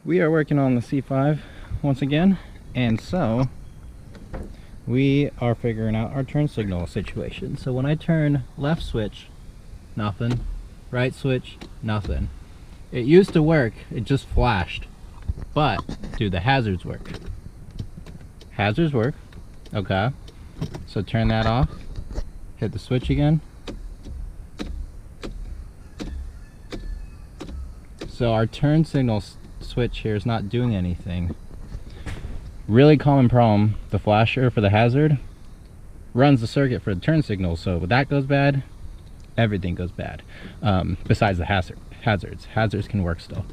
We are working on the C5 once again, and so we are figuring out our turn signal situation. So when I turn left switch, nothing. Right switch, nothing. It used to work, it just flashed. But do the hazards work? Hazards work. Okay. So turn that off. Hit the switch again. So our turn signal switch here is not doing anything. Really common problem. The flasher for the hazard runs the circuit for the turn signal. So when that goes bad, everything goes bad. Besides the hazards. Hazards can work still.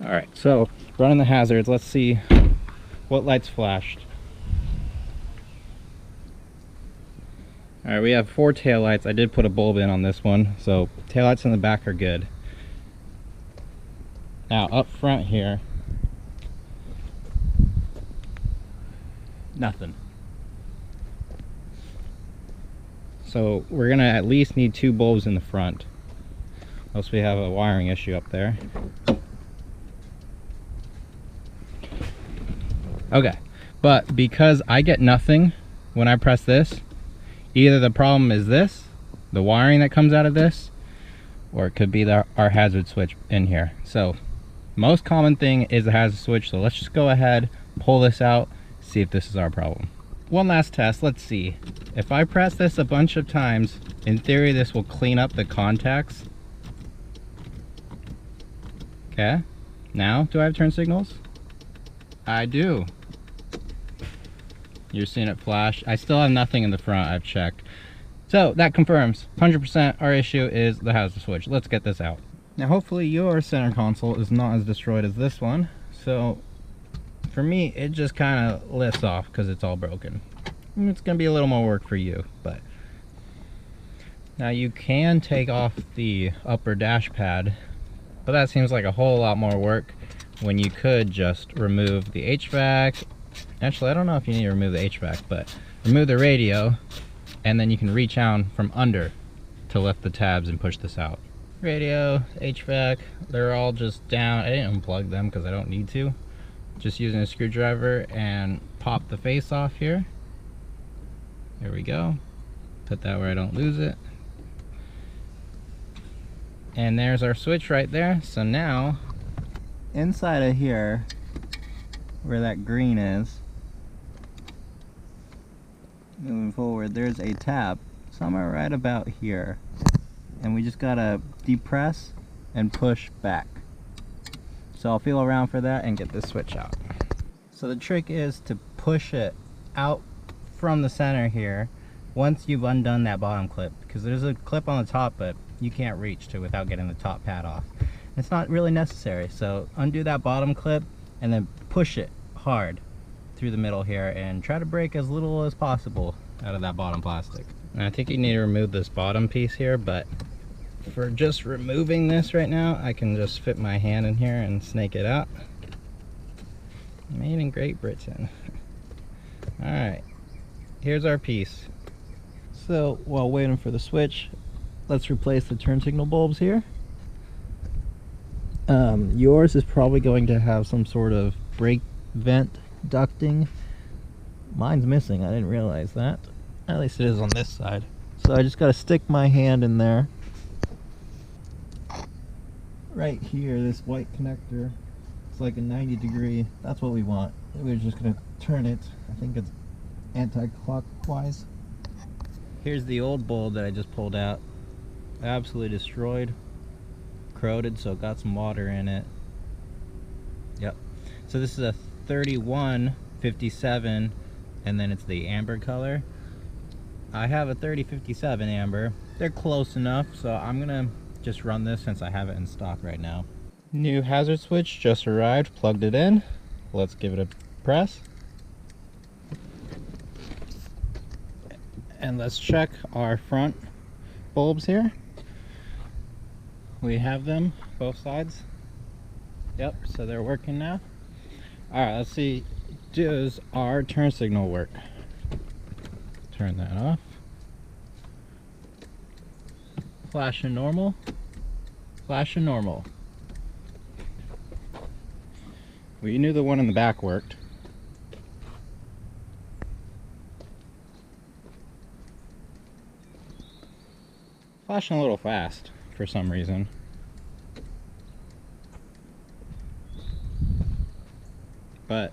Alright, so running the hazards, let's see what lights flashed. Alright, we have 4 taillights. I did put a bulb in on this one, so taillights in the back are good. Now up front here, nothing. So we're gonna at least need 2 bulbs in the front, else we have a wiring issue up there. Okay, but because I get nothing when I press this, either the problem is this, the wiring that comes out of this, or it could be our hazard switch in here. So most common thing is the hazard switch, so let's just go ahead, pull this out, see if this is our problem. One last test, let's see. If I press this a bunch of times, in theory this will clean up the contacts. Okay, now do I have turn signals? I do. You're seeing it flash. I still have nothing in the front, I've checked. So that confirms 100% our issue is the hazard switch. Let's get this out. Now hopefully your center console is not as destroyed as this one. So for me, it just kind of lifts off because it's all broken. It's going to be a little more work for you, but now you can take off the upper dash pad, but that seems like a whole lot more work when you could just remove the HVAC. Actually, I don't know if you need to remove the HVAC, but remove the radio, and then you can reach out from under to lift the tabs and push this out. Radio, HVAC, they're all just down. I didn't unplug them because I don't need to. Just using a screwdriver and pop the face off here. There we go. Put that where I don't lose it. And there's our switch right there. So now, inside of here, where that green is, moving forward, there's a tab somewhere right about here, and we just gotta depress and push back. So I'll feel around for that and get this switch out. So the trick is to push it out from the center here once you've undone that bottom clip, because there's a clip on the top but you can't reach to without getting the top pad off. It's not really necessary, so undo that bottom clip and then push it hard through the middle here and try to break as little as possible out of that bottom plastic. And I think you need to remove this bottom piece here, but for just removing this right now, I can just fit my hand in here and snake it out. Made in Great Britain. Alright, here's our piece. So while waiting for the switch, let's replace the turn signal bulbs here. Yours is probably going to have some sort of brake vent ducting. Mine's missing, I didn't realize that. At least it is on this side. So I just gotta stick my hand in there. Right here, this white connector, it's like a 90-degree, that's what we want. We're just gonna turn it, I think it's anti-clockwise. Here's the old bulb that I just pulled out. Absolutely destroyed. Corroded, so it got some water in it. Yep. So this is a 3157, and then it's the amber color. I have a 3057 amber. They're close enough, so I'm gonna just run this since I have it in stock right now. New hazard switch just arrived, plugged it in. Let's give it a press. And let's check our front bulbs here. We have them, both sides. Yep, so they're working now. Alright, let's see, does our turn signal work? Turn that off. Flashing normal. flashing normal. We knew the one in the back worked. Flashing a little fast for some reason. But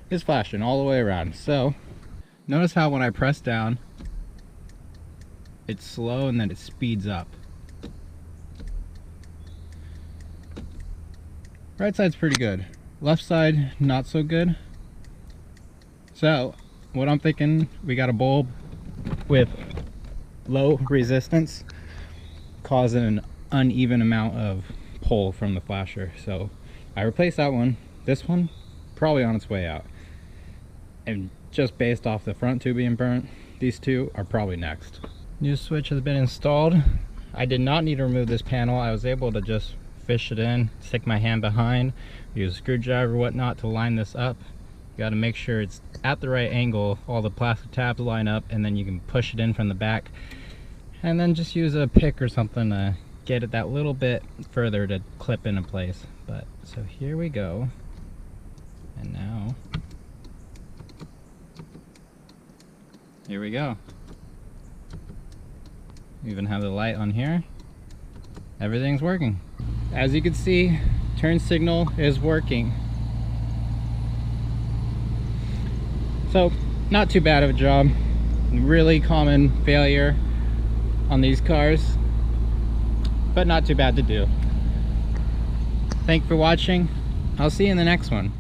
it's flashing all the way around. So notice how when I press down, it's slow and then it speeds up. Right side's pretty good. Left side, not so good. So what I'm thinking, we got a bulb with low resistance causing an uneven amount of pull from the flasher. So I replaced that one. This one probably on its way out. And just based off the front two being burnt, these two are probably next. New switch has been installed. I did not need to remove this panel. I was able to just fish it in, stick my hand behind, use a screwdriver or whatnot to line this up. You got to make sure it's at the right angle, all the plastic tabs line up, and then you can push it in from the back. And then just use a pick or something to get it that little bit further to clip into place. But so here we go. And now, here we go. We even have the light on here. Everything's working. As you can see, turn signal is working. So, not too bad of a job. Really common failure on these cars, but not too bad to do. Thanks for watching. I'll see you in the next one.